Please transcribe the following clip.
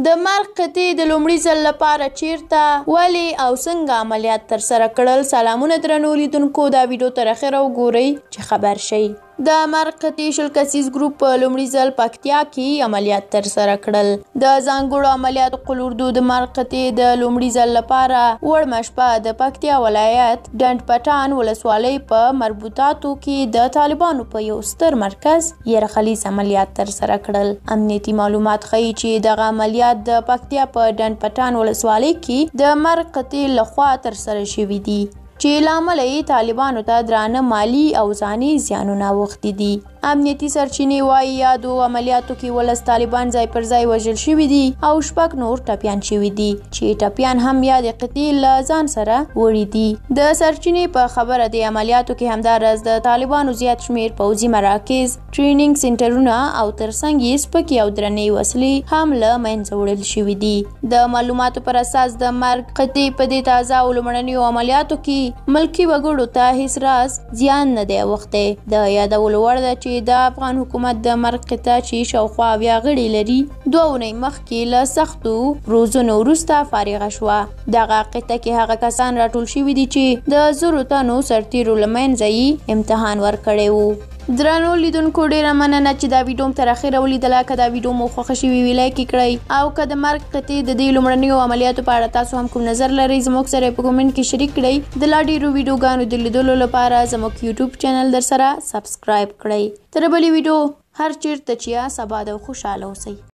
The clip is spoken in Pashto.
د مرګ قطعې د لومړي ځل لپاره چیرته ولې او څنګه عملیات ترسره کړل؟ سلامونه درنو لیدونکو، دا ویډیو تر اخره وګورئ چې خبر شئ. د مرګ قطعې 20 کسیز ګروپ په لومړي ځل پکتیا کې عملیات ترسره کړل. د ځانګړو عملیاتو قل اردو د مرګ قطعې د لومړي ځل لپاره وړمه شپه د پکتیا ولایت ډنډ پټان ولسوالۍ په مربوطاتو کې د طالبانو په یو ستر مرکز یرغلیز عملیات ترسره کړل. امنیتي معلومات ښیي چې دغه عملیات د پکتیا په ډنډ پټان ولسوالۍ کې د مرګ قطعې لخوا ترسره شوي دي، چې له امله یې طالبانو ته درانه مالي او ځاني زیانونه اوښتي دي. امنیتي سرچینې وایي یادو عملیاتو کې 19 طالبان ځای پر ځای وژل شوي دي او 6 نور ټپیان شوي دي، چې ټپیان هم یادې قطعې له ځان سره وړي دي. د سرچینې په خبره د عملیاتو کې همداراز د طالبانو زیات شمیر پوځي مراکز، ټریننګ سنټرونه او ترڅنګ یې سپکې او درنې وسلې هم له منځه وړل شوي دي. د معلوماتو پر اساس د مرګ قطعې په دې تازه او لومړنیو عملیاتو کې ملکي وګړو ته هیڅ راز زیان نه دی اوښتی. د یادولو وړ ده چې د افغان حکومت د مرګ قطعه چې شاوخوا 70 غړي لري 2 اونۍ مخکې له سختو روزنو وروسته فارغه شوه. دغه قطعه کې هغه کسان راټول شوي دي چې د 1000 تنو سرتیرو له منځه یې امتحان ورکړی و. درنو لیدونکو، ډیره مننه چې دا ویډیو تر اخره ولیدله. که دا ویډیو مو خوښه شوې وي لایک کړئ، او که د مرګ قطعې د دې لومړنیو عملیاتو په اړه تاسو هم کوم نظر لرئ زموږ سره په کومنټ کې شریک کړئ. د لا ډیرو ویډیوګانو د لیدلو لپاره زموږ یوټیوب چینل در سره سبسکرایب کړئ. تر بلې ویډیو هر چیرته چې یا سبا د خوشحاله اوسئ.